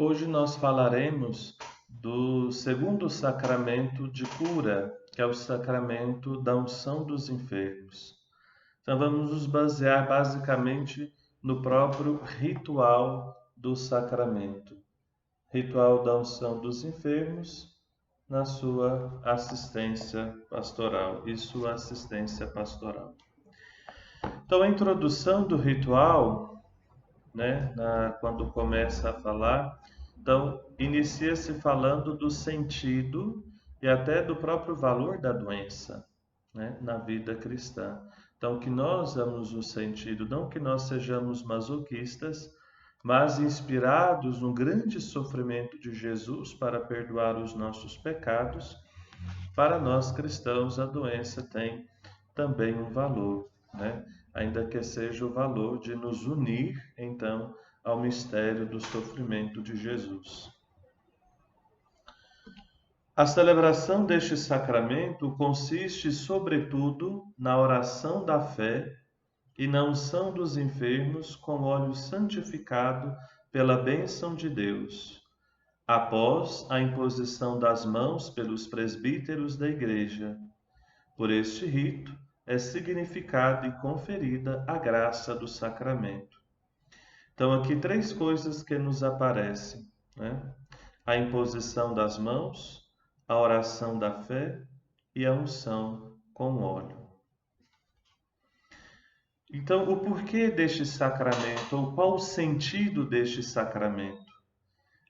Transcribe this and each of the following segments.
Hoje nós falaremos do segundo sacramento de cura, que é o sacramento da unção dos enfermos. Então vamos nos basear basicamente no próprio ritual do sacramento. Ritual da unção dos enfermos na sua assistência pastoral e sua assistência pastoral. Então a introdução do ritual, né, quando começa a falar, então inicia-se falando do sentido e até do próprio valor da doença, né, na vida cristã. Então que nós damos o sentido, não que nós sejamos masoquistas, mas inspirados no grande sofrimento de Jesus para perdoar os nossos pecados, para nós cristãos a doença tem também um valor, né? Ainda que seja o valor de nos unir, então, ao mistério do sofrimento de Jesus. A celebração deste sacramento consiste, sobretudo, na oração da fé e na unção dos enfermos com óleo santificado pela bênção de Deus, após a imposição das mãos pelos presbíteros da Igreja. Por este rito é significada e conferida a graça do sacramento. Então, aqui três coisas que nos aparecem, né? A imposição das mãos, a oração da fé e a unção com óleo. Então, o porquê deste sacramento, ou qual o sentido deste sacramento?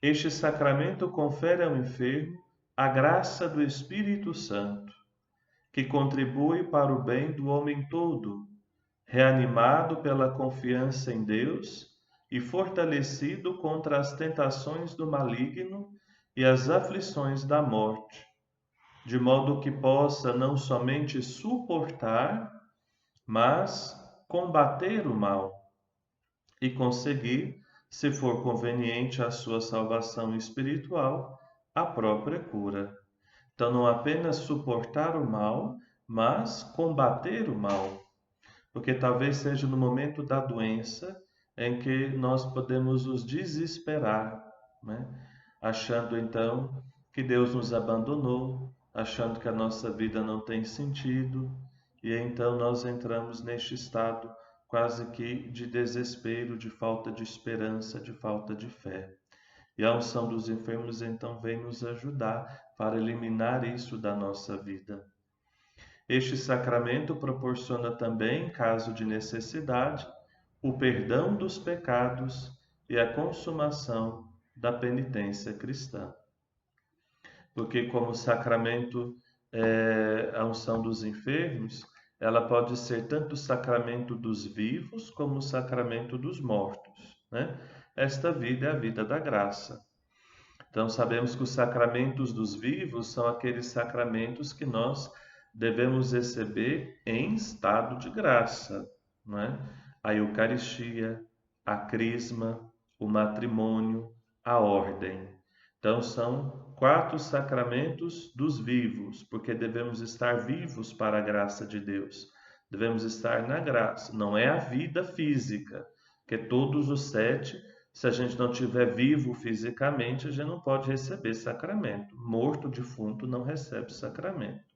Este sacramento confere ao enfermo a graça do Espírito Santo, que contribui para o bem do homem todo, reanimado pela confiança em Deus e fortalecido contra as tentações do maligno e as aflições da morte, de modo que possa não somente suportar, mas combater o mal e conseguir, se for conveniente a sua salvação espiritual, a própria cura. Então, não apenas suportar o mal, mas combater o mal. Porque talvez seja no momento da doença em que nós podemos nos desesperar, né? Achando então que Deus nos abandonou, achando que a nossa vida não tem sentido, e então nós entramos neste estado quase que de desespero, de falta de esperança, de falta de fé. E a unção dos enfermos então vem nos ajudar para eliminar isso da nossa vida. Este sacramento proporciona também, em caso de necessidade, o perdão dos pecados e a consumação da penitência cristã. Porque, como sacramento, a unção dos enfermos, ela pode ser tanto o sacramento dos vivos como o sacramento dos mortos, né? Esta vida é a vida da graça. Então, sabemos que os sacramentos dos vivos são aqueles sacramentos que nós devemos receber em estado de graça, não é? A Eucaristia, a Crisma, o matrimônio, a ordem. Então, são 4 sacramentos dos vivos, porque devemos estar vivos para a graça de Deus. Devemos estar na graça, não é a vida física, que todos os 7, se a gente não estiver vivo fisicamente, a gente não pode receber sacramento. Morto, defunto, não recebe sacramento.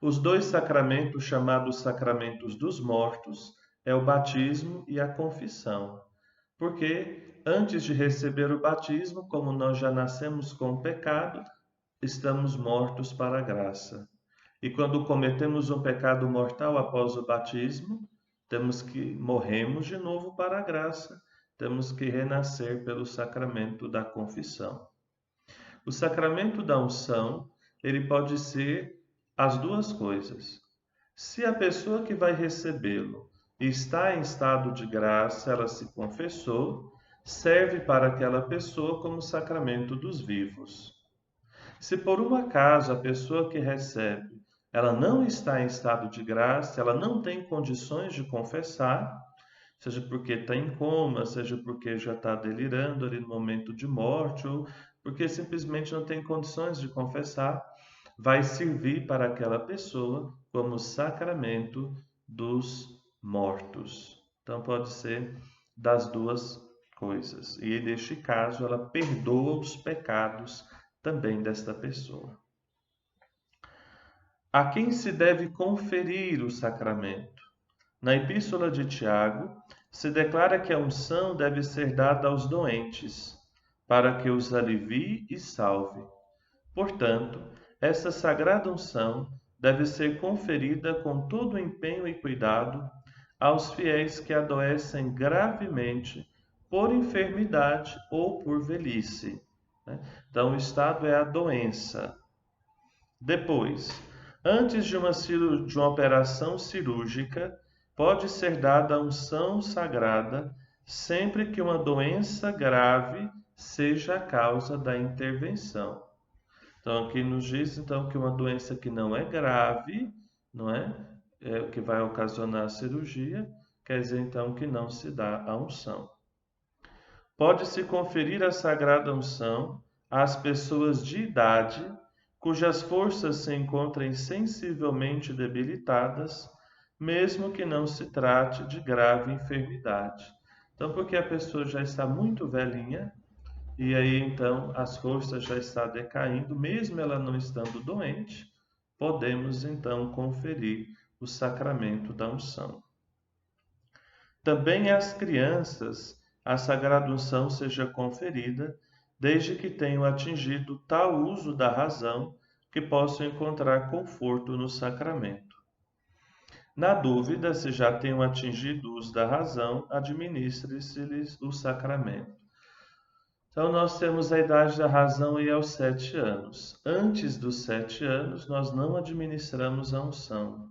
Os 2 sacramentos chamados sacramentos dos mortos é o batismo e a confissão. Porque antes de receber o batismo, como nós já nascemos com o pecado, estamos mortos para a graça. E quando cometemos um pecado mortal após o batismo, morremos de novo para a graça, temos que renascer pelo sacramento da confissão. O sacramento da unção, ele pode ser as duas coisas. Se a pessoa que vai recebê-lo está em estado de graça, ela se confessou, serve para aquela pessoa como sacramento dos vivos. Se por um acaso a pessoa que recebe, ela não está em estado de graça, ela não tem condições de confessar, seja porque está em coma, seja porque já está delirando ali no momento de morte, ou porque simplesmente não tem condições de confessar, vai servir para aquela pessoa como sacramento dos mortos. Então pode ser das duas coisas. E neste caso, ela perdoa os pecados também desta pessoa. A quem se deve conferir o sacramento? Na Epístola de Tiago, se declara que a unção deve ser dada aos doentes, para que os alivie e salve. Portanto, essa sagrada unção deve ser conferida com todo o empenho e cuidado aos fiéis que adoecem gravemente por enfermidade ou por velhice. Então, o estado é a doença. Depois, antes de uma operação cirúrgica, pode ser dada a unção sagrada sempre que uma doença grave seja a causa da intervenção. Então, aqui nos diz então que uma doença que não é grave, não é? Que vai ocasionar a cirurgia, quer dizer então que não se dá a unção. Pode-se conferir a sagrada unção às pessoas de idade cujas forças se encontrem sensivelmente debilitadas, mesmo que não se trate de grave enfermidade. Então, porque a pessoa já está muito velhinha, e aí então as forças já estão decaindo, mesmo ela não estando doente, podemos então conferir o sacramento da unção. Também às crianças a sagrada unção seja conferida, desde que tenham atingido tal uso da razão que possam encontrar conforto no sacramento. Na dúvida, se já tenham atingido o uso da razão, administre-se-lhes o sacramento. Então, nós temos a idade da razão aí aos 7 anos. Antes dos 7 anos, nós não administramos a unção,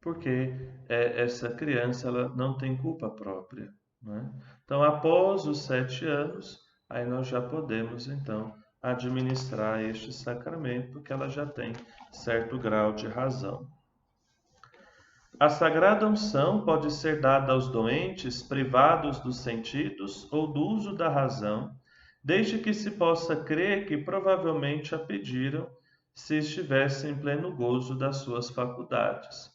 porque essa criança ela não tem culpa própria, né? Então, após os 7 anos, aí nós já podemos, então, administrar este sacramento, porque ela já tem certo grau de razão. A sagrada unção pode ser dada aos doentes privados dos sentidos ou do uso da razão, desde que se possa crer que provavelmente a pediram se estivessem em pleno gozo das suas faculdades.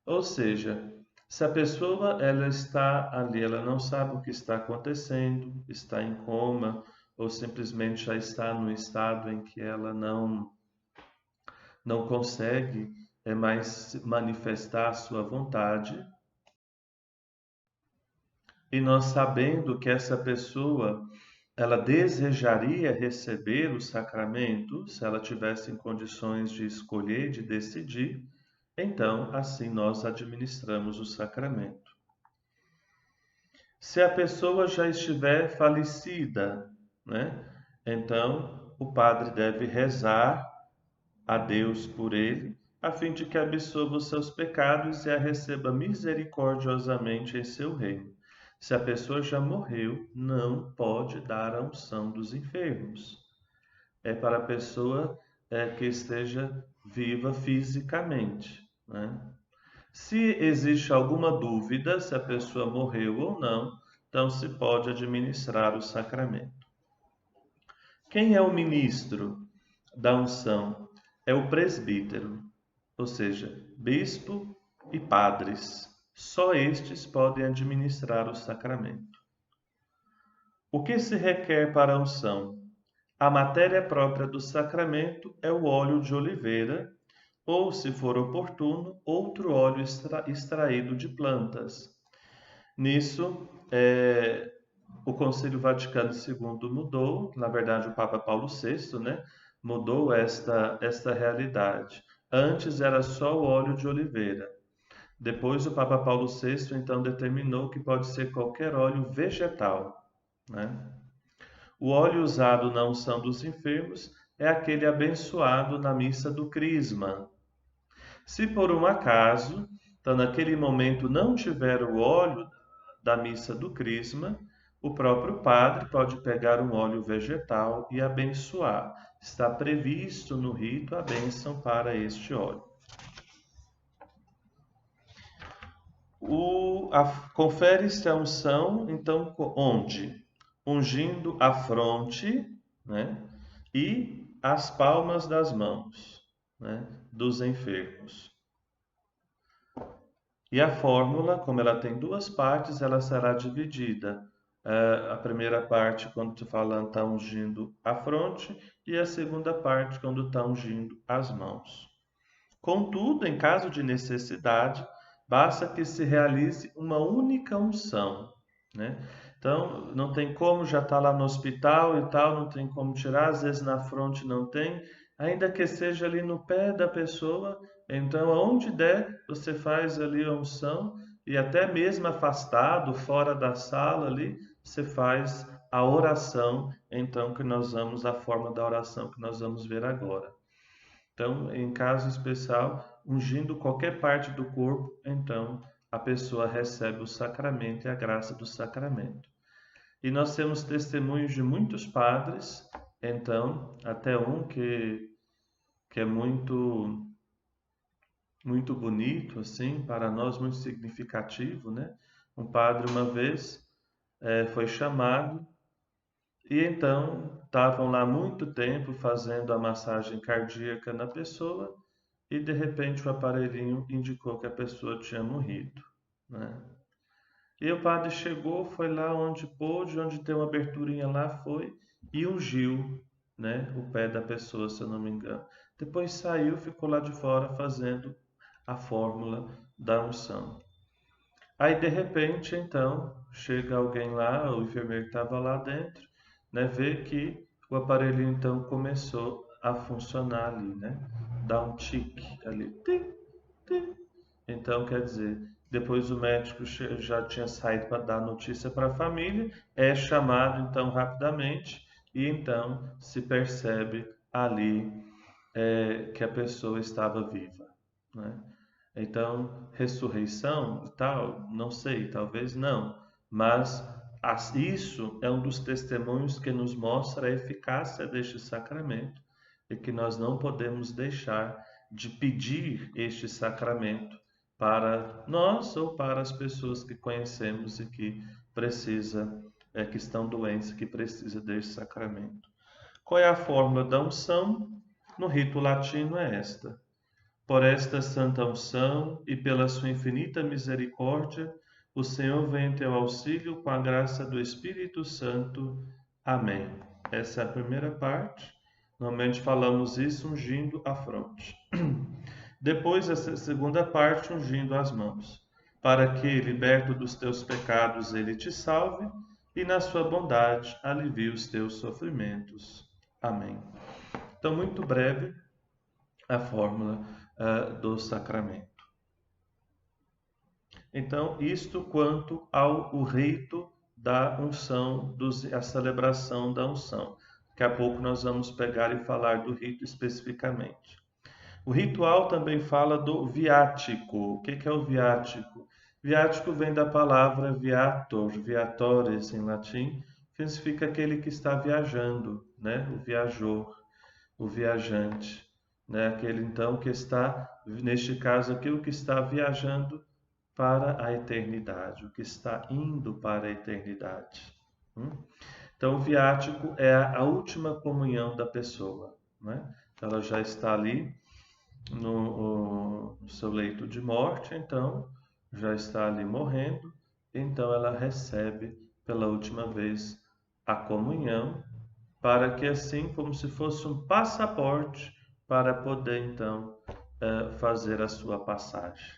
Ou seja, se a pessoa ela está ali, ela não sabe o que está acontecendo, está em coma, ou simplesmente já está no estado em que ela não consegue mais manifestar a sua vontade, e nós sabendo que essa pessoa ela desejaria receber o sacramento, se ela tivesse em condições de escolher, de decidir, então assim nós administramos o sacramento. Se a pessoa já estiver falecida, né? Então o padre deve rezar a Deus por ele, a fim de que absolva os seus pecados e a receba misericordiosamente em seu reino. Se a pessoa já morreu, não pode dar a unção dos enfermos. É para a pessoa que esteja viva fisicamente, né? Se existe alguma dúvida se a pessoa morreu ou não, então se pode administrar o sacramento. Quem é o ministro da unção? É o presbítero, ou seja, bispo e padres. Só estes podem administrar o sacramento. O que se requer para a unção? A matéria própria do sacramento é o óleo de oliveira, ou, se for oportuno, outro óleo extraído de plantas. Nisso, o Concílio Vaticano II mudou, na verdade o Papa Paulo VI, né, mudou esta realidade. Antes era só o óleo de oliveira. Depois o Papa Paulo VI então determinou que pode ser qualquer óleo vegetal, né? O óleo usado na unção dos enfermos é aquele abençoado na missa do Crisma. Se por um acaso, então naquele momento não tiver o óleo da missa do Crisma, o próprio padre pode pegar um óleo vegetal e abençoar. Está previsto no rito a bênção para este óleo. Confere-se a unção, então, onde? Ungindo a fronte, né, e as palmas das mãos, né, dos enfermos. E a fórmula, como ela tem duas partes, ela será dividida A primeira parte, quando tu falando, está ungindo a fronte, e a segunda parte, quando está ungindo as mãos. Contudo, em caso de necessidade, basta que se realize uma única unção, né? Então, não tem como, já está lá no hospital e tal, não tem como tirar, às vezes na fronte não tem, ainda que seja ali no pé da pessoa, então aonde der, você faz ali a unção, e até mesmo afastado, fora da sala ali, você faz a oração, então que nós vamos, a forma da oração que nós vamos ver agora. Então, em caso especial, ungindo qualquer parte do corpo, então a pessoa recebe o sacramento e a graça do sacramento. E nós temos testemunhos de muitos padres, então, até um que é muito bonito, assim, para nós, muito significativo, né? Um padre, uma vez, foi chamado e então estavam lá muito tempo fazendo a massagem cardíaca na pessoa e de repente o aparelhinho indicou que a pessoa tinha morrido, né? E o padre chegou, foi lá onde pôde, onde tem uma aberturinha lá, foi e ungiu, né, o pé da pessoa, se eu não me engano. Depois saiu, ficou lá de fora fazendo a fórmula da unção. Aí de repente, então, chega alguém lá, o enfermeiro que estava lá dentro, né, vê que o aparelho então começou a funcionar ali, né? Dá um tique ali, tim, tim. Então, quer dizer, depois o médico já tinha saído para dar notícia para a família, é chamado então rapidamente e então se percebe ali que a pessoa estava viva, né? Então, ressurreição e tal, não sei, talvez não, mas isso é um dos testemunhos que nos mostra a eficácia deste sacramento e que nós não podemos deixar de pedir este sacramento para nós ou para as pessoas que conhecemos e que que estão doentes, que precisa deste sacramento. Qual é a fórmula da unção? No rito latino é esta: por esta santa unção e pela sua infinita misericórdia, o Senhor vem em teu auxílio com a graça do Espírito Santo. Amém. Essa é a primeira parte. Normalmente falamos isso ungindo a fronte. Depois, essa segunda parte, ungindo as mãos, para que, liberto dos teus pecados, ele te salve e, na sua bondade, alivie os teus sofrimentos. Amém. Então, muito breve, a fórmula do sacramento. Então, isto quanto ao o rito da unção, a celebração da unção. Daqui a pouco nós vamos pegar e falar do rito especificamente. O ritual também fala do viático. O que é o viático? Viático vem da palavra viator, viatores em latim, que significa aquele que está viajando, né? O viajor, o viajante, né? Aquele então que está, neste caso aqui, o que está viajando para a eternidade, o que está indo para a eternidade. Então, o viático é a última comunhão da pessoa, né? Ela já está ali no seu leito de morte, então já está ali morrendo, então ela recebe pela última vez a comunhão, para que assim, como se fosse um passaporte, para poder então fazer a sua passagem.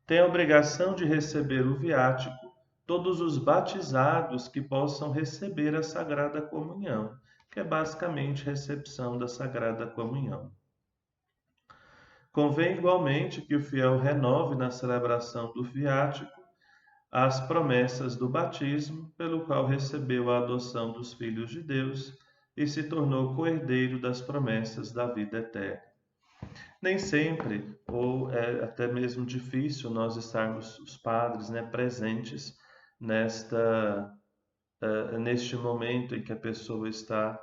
Tem a obrigação de receber o viático todos os batizados que possam receber a Sagrada Comunhão, que é basicamente recepção da Sagrada Comunhão. Convém igualmente que o fiel renove na celebração do viático as promessas do batismo, pelo qual recebeu a adoção dos filhos de Deus e se tornou co-herdeiro das promessas da vida eterna. Nem sempre, ou é até mesmo difícil, nós estarmos, os padres, né, presentes neste momento em que a pessoa está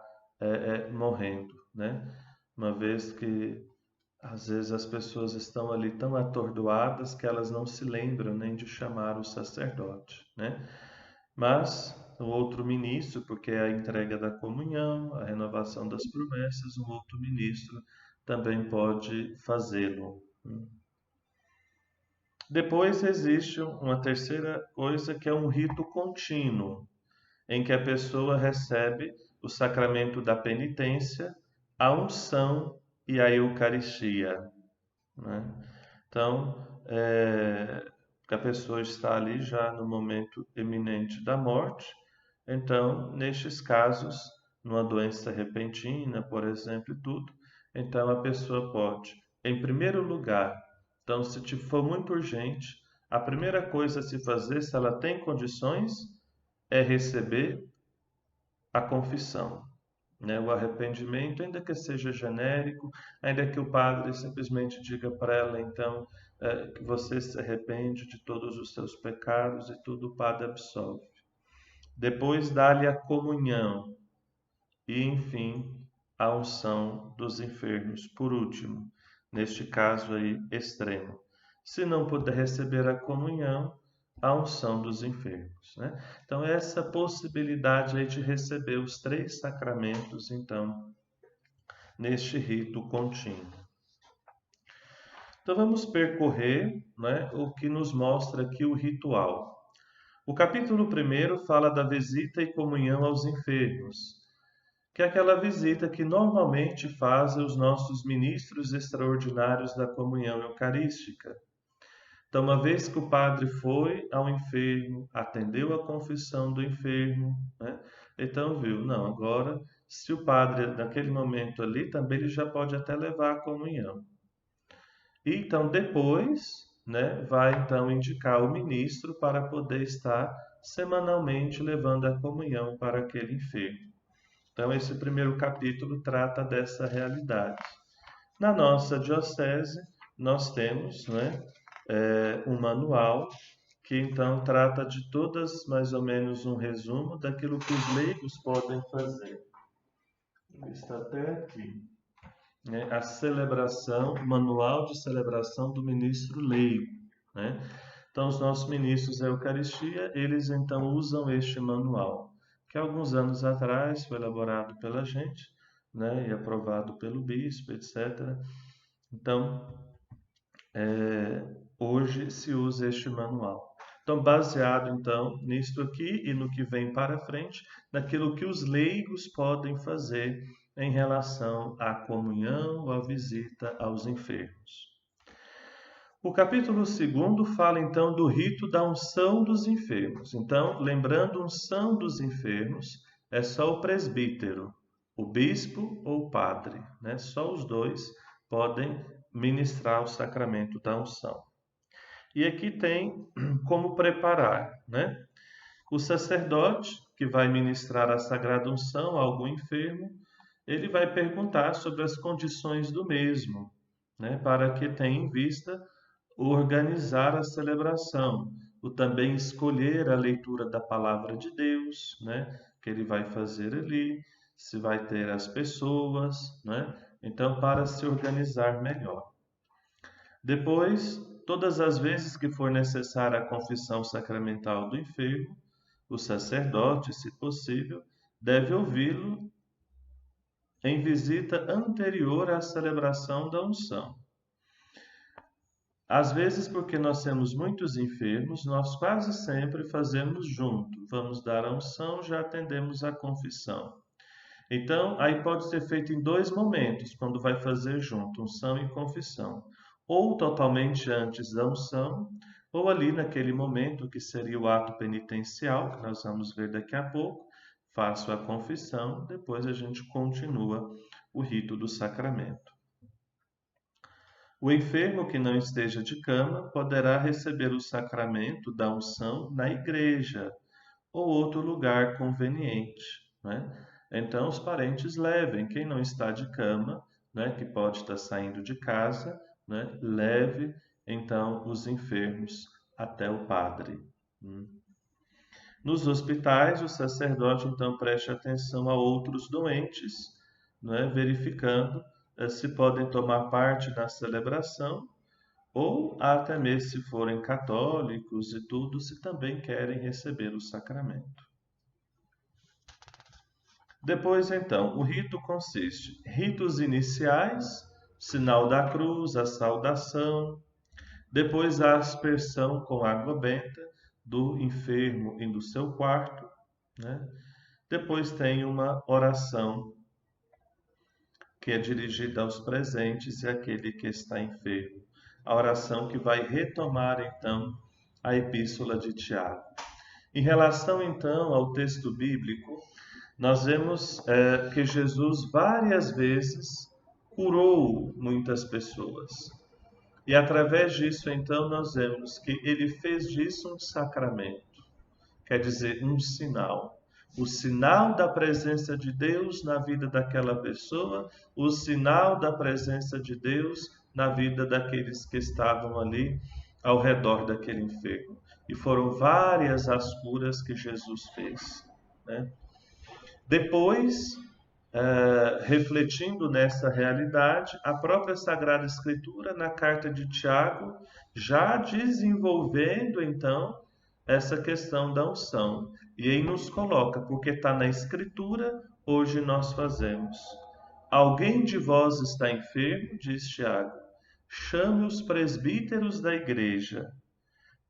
morrendo, né? Uma vez que às vezes as pessoas estão ali tão atordoadas que elas não se lembram nem de chamar o sacerdote, né? Mas o outro ministro, porque é a entrega da comunhão, a renovação das promessas, um outro ministro também pode fazê-lo. Depois existe uma terceira coisa que é um rito contínuo, em que a pessoa recebe o sacramento da penitência, a unção e a Eucaristia, né? Então, a pessoa está ali já no momento eminente da morte. Então, nestes casos, numa doença repentina, por exemplo, e tudo, então a pessoa pode, em primeiro lugar, então se for muito urgente, a primeira coisa a se fazer, se ela tem condições, é receber a confissão, né? O arrependimento, ainda que seja genérico, ainda que o padre simplesmente diga para ela, então, que você se arrepende de todos os seus pecados e tudo o padre absolve. Depois dá-lhe a comunhão e, enfim, a unção dos enfermos, por último, neste caso aí extremo. Se não puder receber a comunhão, a unção dos enfermos, né? Então, essa possibilidade aí de receber os 3 sacramentos, então, neste rito contínuo. Então, vamos percorrer, né, o que nos mostra aqui o ritual. O capítulo 1 fala da visita e comunhão aos enfermos, que é aquela visita que normalmente fazem os nossos ministros extraordinários da comunhão eucarística. Então, uma vez que o padre foi ao enfermo, atendeu a confissão do enfermo, né? Então viu, não, agora, se o padre naquele momento ali, também ele já pode até levar a comunhão. E então depois, né, vai então indicar o ministro para poder estar semanalmente levando a comunhão para aquele enfermo. Então esse primeiro capítulo trata dessa realidade. Na nossa diocese, nós temos, né, um manual que então trata de todas, mais ou menos um resumo daquilo que os leigos podem fazer. Está até aqui, né, a celebração, o manual de celebração do ministro leigo, né? Então os nossos ministros da Eucaristia, eles então usam este manual, que alguns anos atrás foi elaborado pela gente, né, e aprovado pelo bispo, etc. Então, hoje se usa este manual. Então, baseado então nisto aqui e no que vem para frente, naquilo que os leigos podem fazer em relação à comunhão ou à visita aos enfermos. O capítulo 2 fala então do rito da unção dos enfermos. Então, lembrando, unção dos enfermos é só o presbítero, o bispo ou o padre, né? Só os dois podem ministrar o sacramento da unção. E aqui tem como preparar, né? O sacerdote que vai ministrar a sagrada unção a algum enfermo, ele vai perguntar sobre as condições do mesmo, né? Para que tenha em vista organizar a celebração, o também escolher a leitura da palavra de Deus, né? Que ele vai fazer ali, se vai ter as pessoas, né? Então, para se organizar melhor. Depois, todas as vezes que for necessária a confissão sacramental do enfermo, o sacerdote, se possível, deve ouvi-lo em visita anterior à celebração da unção. Às vezes, porque nós temos muitos enfermos, nós quase sempre fazemos junto. Vamos dar a unção, já atendemos a confissão. Então, aí pode ser feito em 2 momentos, quando vai fazer junto, unção e confissão. Ou totalmente antes da unção, ou ali naquele momento que seria o ato penitencial, que nós vamos ver daqui a pouco, faço a confissão, depois a gente continua o rito do sacramento. O enfermo que não esteja de cama poderá receber o sacramento da unção na igreja ou outro lugar conveniente, né? Então, os parentes levem, quem não está de cama, né, que pode estar saindo de casa, né, leve então os enfermos até o padre. Nos hospitais, o sacerdote então preste atenção a outros doentes, né, verificando se podem tomar parte na celebração ou até mesmo se forem católicos e tudo, se também querem receber o sacramento. Depois, então, o rito consiste em ritos iniciais, sinal da cruz, a saudação. Depois a aspersão com água benta do enfermo em do seu quarto, né? Depois tem uma oração que é dirigida aos presentes e àquele que está enfermo. A oração que vai retomar então a epístola de Tiago. Em relação então ao texto bíblico, nós vemos que Jesus várias vezes curou muitas pessoas. E através disso, então, nós vemos que ele fez disso um sacramento, quer dizer, um sinal. O sinal da presença de Deus na vida daquela pessoa, o sinal da presença de Deus na vida daqueles que estavam ali ao redor daquele enfermo. E foram várias as curas que Jesus fez, né? Depois, refletindo nessa realidade, a própria Sagrada Escritura, na carta de Tiago, já desenvolvendo então essa questão da unção. E aí nos coloca, porque está na Escritura, hoje nós fazemos. Alguém de vós está enfermo, diz Tiago, chame os presbíteros da igreja,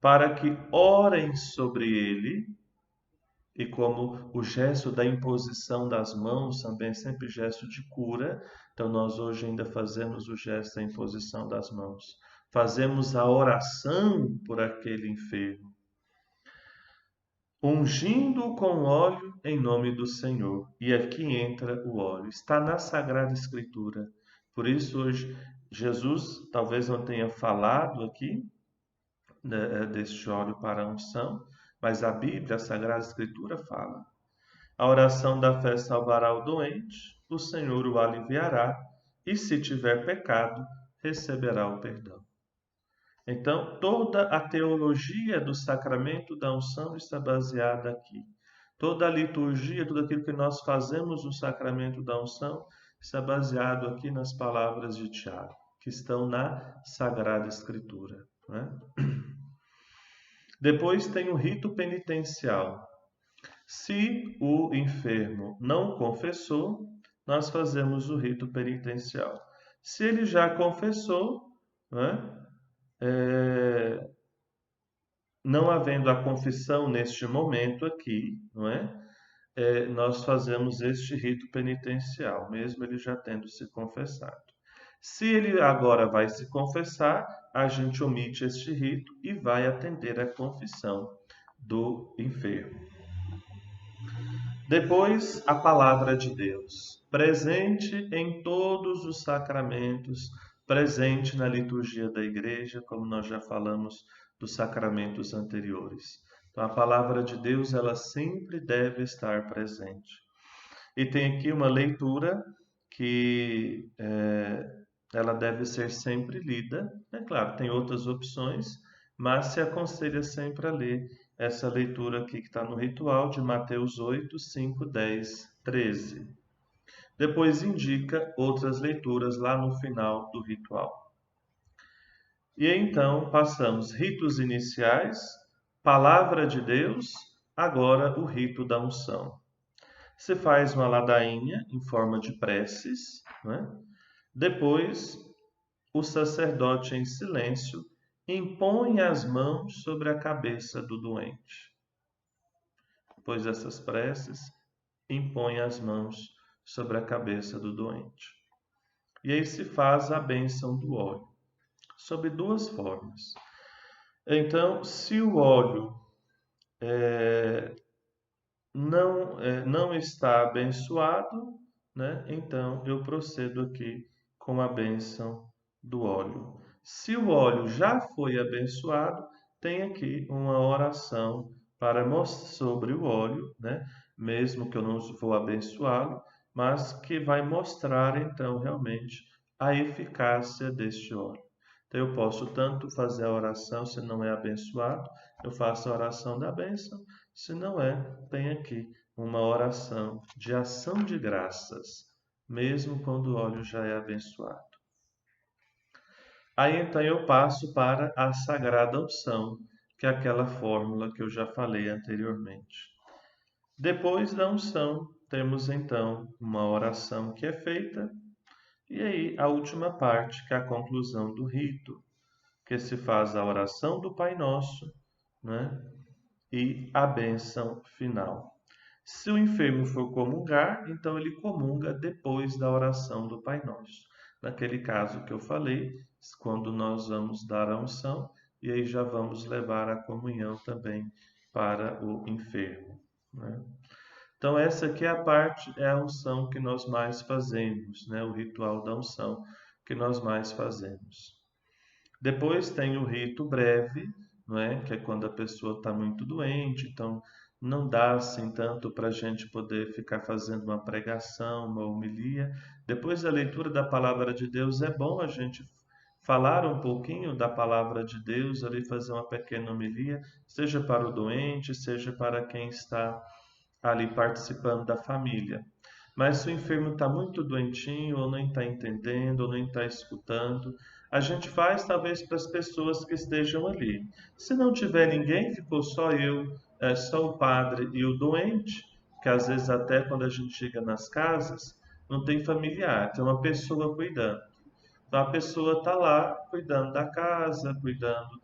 para que orem sobre ele. E como o gesto da imposição das mãos também é sempre gesto de cura, então nós hoje ainda fazemos o gesto da imposição das mãos. Fazemos a oração por aquele enfermo, ungindo com óleo em nome do Senhor. E aqui entra o óleo. Está na Sagrada Escritura. Por isso hoje Jesus talvez não tenha falado aqui deste óleo para a unção, mas a Bíblia, a Sagrada Escritura fala. A oração da fé salvará o doente, o Senhor o aliviará, e se tiver pecado, receberá o perdão. Então, toda a teologia do sacramento da unção está baseada aqui. Toda a liturgia, tudo aquilo que nós fazemos no sacramento da unção, está baseado aqui nas palavras de Tiago, que estão na Sagrada Escritura, né? Depois tem o rito penitencial. Se o enfermo não confessou, nós fazemos o rito penitencial. Se ele já confessou, né, não havendo a confissão neste momento aqui, não é? Nós fazemos este rito penitencial, mesmo ele já tendo se confessado. Se ele agora vai se confessar, a gente omite este rito e vai atender a confissão do enfermo. Depois, a palavra de Deus, presente em todos os sacramentos, presente na liturgia da igreja, como nós já falamos dos sacramentos anteriores. Então, a palavra de Deus, ela sempre deve estar presente. E tem aqui uma leitura que ela deve ser sempre lida. É claro, tem outras opções, mas se aconselha sempre a ler essa leitura aqui que está no ritual de Mateus 8, 5, 10, 13. Depois indica outras leituras lá no final do ritual. E então passamos ritos iniciais, palavra de Deus, agora o rito da unção. Se faz uma ladainha em forma de preces, né? Depois o sacerdote em silêncio impõe as mãos sobre a cabeça do doente. Depois dessas preces, impõe as mãos sobre a cabeça do doente. E aí se faz a bênção do óleo, sob duas formas. Então, se o óleo não está abençoado, né? Então eu procedo aqui com a bênção do óleo. Se o óleo já foi abençoado, tem aqui uma oração sobre o óleo, né? Mesmo que eu não vou abençoá-lo, mas que vai mostrar então realmente a eficácia deste óleo. Então eu posso tanto fazer a oração, se não é abençoado, eu faço a oração da bênção, se não é, tem aqui uma oração de ação de graças, mesmo quando o óleo já é abençoado. Aí então eu passo para a sagrada unção, que é aquela fórmula que eu já falei anteriormente. Depois da unção, temos então uma oração que é feita, e aí a última parte, que é a conclusão do rito. que se faz a oração do Pai Nosso, né? E a bênção final. Se o enfermo for comungar, então ele comunga depois da oração do Pai Nosso. Naquele caso que eu falei, quando nós vamos dar a unção, e aí já vamos levar a comunhão também para o enfermo, né? Então essa aqui é a parte, é a unção que nós mais fazemos, né? O ritual da unção que nós mais fazemos. Depois tem o rito breve, não é? Que é quando a pessoa está muito doente, então não dá assim tanto para a gente poder ficar fazendo uma pregação, uma homilia. Depois da leitura da palavra de Deus, é bom a gente falar um pouquinho da palavra de Deus, ali fazer uma pequena homilia, seja para o doente, seja para quem está ali participando da família. Mas se o enfermo está muito doentinho, ou nem está entendendo, ou nem está escutando, a gente faz talvez para as pessoas que estejam ali. Se não tiver ninguém, ficou só eu, só o padre e o doente, que às vezes até quando a gente chega nas casas, não tem familiar, tem uma pessoa cuidando. Então a pessoa está lá cuidando da casa, cuidando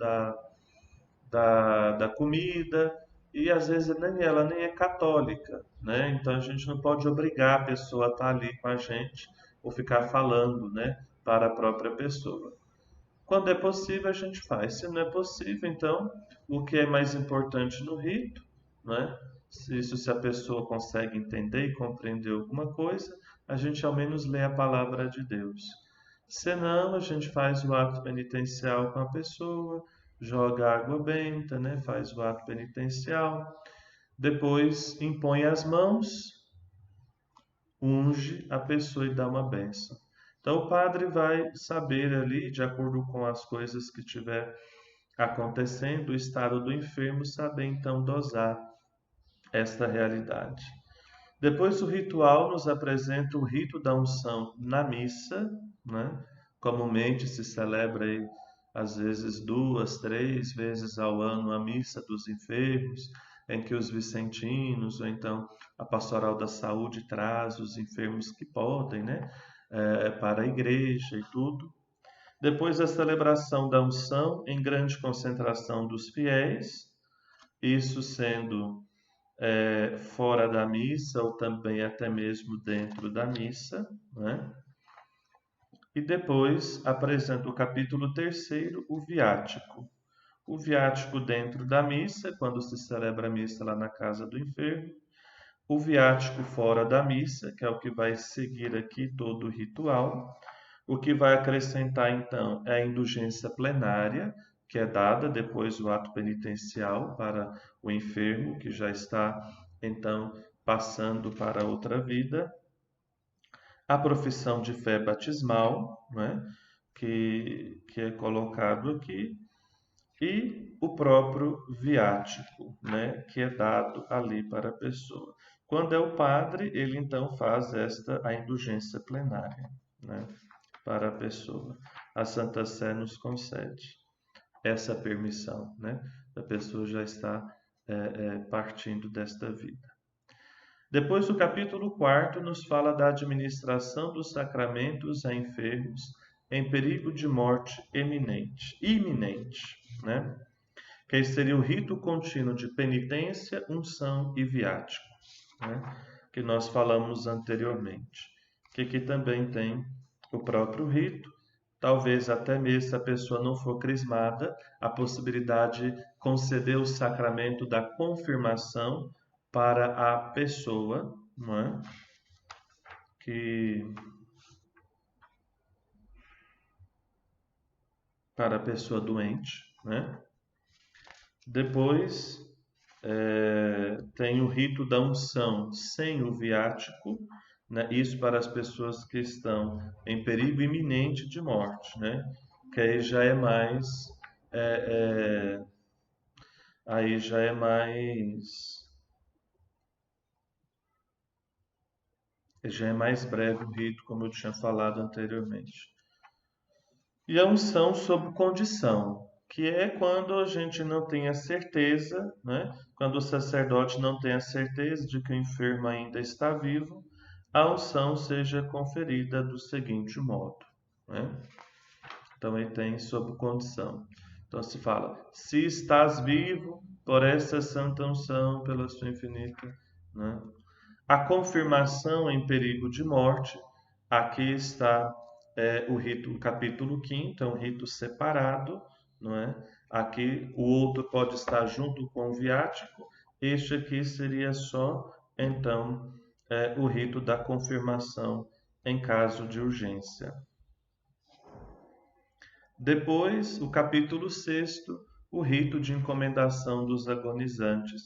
da comida, e às vezes nem ela nem é católica, né? Então a gente não pode obrigar a pessoa a estar ali com a gente ou ficar falando, né, para a própria pessoa. Quando é possível, a gente faz. Se não é possível, então, o que é mais importante no rito, né? Se a pessoa consegue entender e compreender alguma coisa, a gente ao menos lê a palavra de Deus. Se não, a gente faz o ato penitencial com a pessoa, joga água benta, né? Faz o ato penitencial. Depois impõe as mãos, unge a pessoa e dá uma bênção. Então o padre vai saber ali, de acordo com as coisas que tiver acontecendo, o estado do enfermo, saber então dosar esta realidade. Depois o ritual nos apresenta o rito da unção na missa, né? Comumente se celebra aí, às vezes 2, 3 vezes ao ano a missa dos enfermos, em que os vicentinos ou então a pastoral da saúde traz os enfermos que podem, né? Para a igreja e tudo. Depois a celebração da unção em grande concentração dos fiéis, isso sendo fora da missa ou também até mesmo dentro da missa, né? E depois apresenta o capítulo 3º, o viático. O viático dentro da missa, quando se celebra a missa lá na casa do enfermo. O viático fora da missa, que é o que vai seguir aqui todo o ritual. O que vai acrescentar, então, é a indulgência plenária, que é dada depois do ato penitencial para o enfermo, que já está, então, passando para outra vida. A profissão de fé batismal, né, que é colocado aqui, e o próprio viático, né, que é dado ali para a pessoa. Quando é o padre, ele então faz a indulgência plenária, né, para a pessoa. A Santa Sé nos concede essa permissão, né? A pessoa já está partindo desta vida. Depois, o capítulo 4 nos fala da administração dos sacramentos a enfermos em perigo de morte iminente, né? Que seria o rito contínuo de penitência, unção e viático, né? Que nós falamos anteriormente. Que aqui também tem o próprio rito, talvez até mesmo se a pessoa não for crismada, a possibilidade de conceder o sacramento da confirmação para a pessoa, não é? Para a pessoa doente, né? Depois tem o rito da unção sem o viático, né? Isso para as pessoas que estão em perigo iminente de morte, né? Que aí já é mais breve o rito, como eu tinha falado anteriormente. E a unção sob condição, que é quando a gente não tem a certeza, né? Quando o sacerdote não tem a certeza de que o enfermo ainda está vivo, a unção seja conferida do seguinte modo, né? Então ele tem sob condição. Então se fala, se estás vivo por essa santa unção, pela sua infinita, né? A confirmação em perigo de morte, aqui está o rito, o capítulo 5º, é um rito separado, não é? Aqui o outro pode estar junto com o viático, este aqui seria só, então, o rito da confirmação em caso de urgência. Depois, o capítulo 6º, o rito de encomendação dos agonizantes,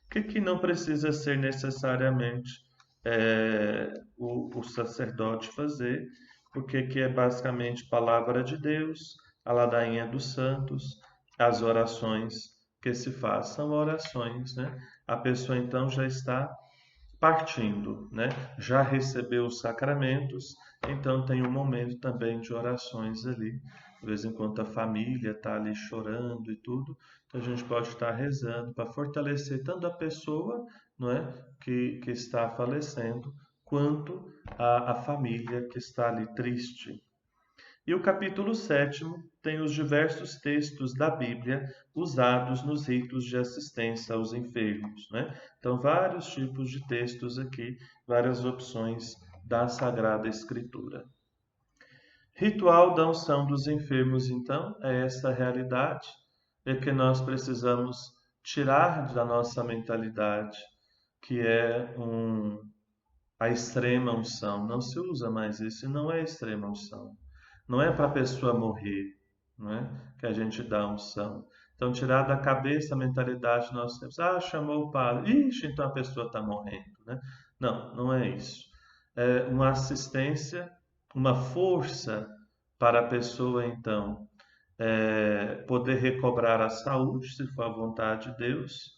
que não precisa ser necessariamente o sacerdote fazer, porque aqui é basicamente palavra de Deus, a ladainha dos santos, as orações que se faz, são orações, né? A pessoa então já está partindo, né? Já recebeu os sacramentos, então tem um momento também de orações ali. De vez em quando a família está ali chorando e tudo, então a gente pode estar rezando para fortalecer tanto a pessoa, não é, que está falecendo, quanto a família que está ali triste. E o capítulo 7º tem os diversos textos da Bíblia usados nos ritos de assistência aos enfermos, né? Então, vários tipos de textos aqui, várias opções da Sagrada Escritura. Ritual da unção dos enfermos, então, é essa realidade que nós precisamos tirar da nossa mentalidade, que é a extrema unção. Não se usa mais isso, não é extrema unção. Não é para a pessoa morrer, não é? Que a gente dá unção. Então, tirar da cabeça a mentalidade que nós temos. Ah, chamou o padre. Ixi, então a pessoa está morrendo, né? Não, não é isso. É uma assistência, uma força para a pessoa, então, poder recobrar a saúde, se for a vontade de Deus.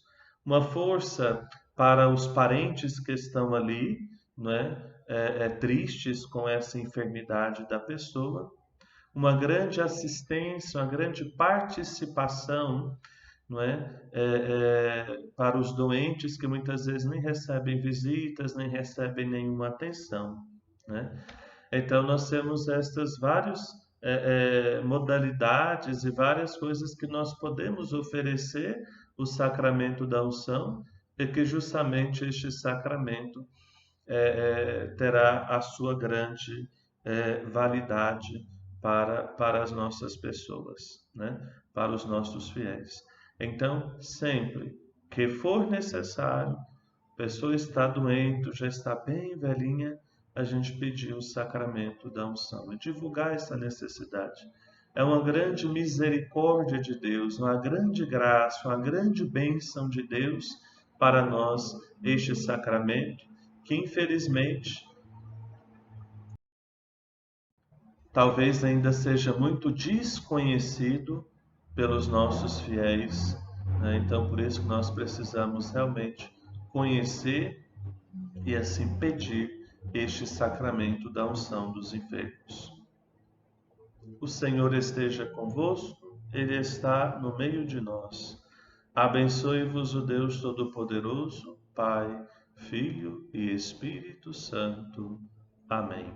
Uma força para os parentes que estão ali, não é? Tristes com essa enfermidade da pessoa, uma grande assistência, uma grande participação, não é? Para os doentes que muitas vezes nem recebem visitas, nem recebem nenhuma atenção, né? Então nós temos estas várias modalidades e várias coisas que nós podemos oferecer o sacramento da unção, e que justamente este sacramento terá a sua grande validade para as nossas pessoas, né? Para os nossos fiéis. Então, sempre que for necessário, a pessoa está doente, já está bem velhinha, a gente pedir o sacramento da unção e divulgar essa necessidade. É uma grande misericórdia de Deus, uma grande graça, uma grande bênção de Deus para nós este sacramento, que infelizmente talvez ainda seja muito desconhecido pelos nossos fiéis, né? Então, por isso que nós precisamos realmente conhecer e assim pedir este sacramento da unção dos enfermos. O Senhor esteja convosco, Ele está no meio de nós. Abençoe-vos o Deus Todo-Poderoso, Pai, Filho e Espírito Santo. Amém.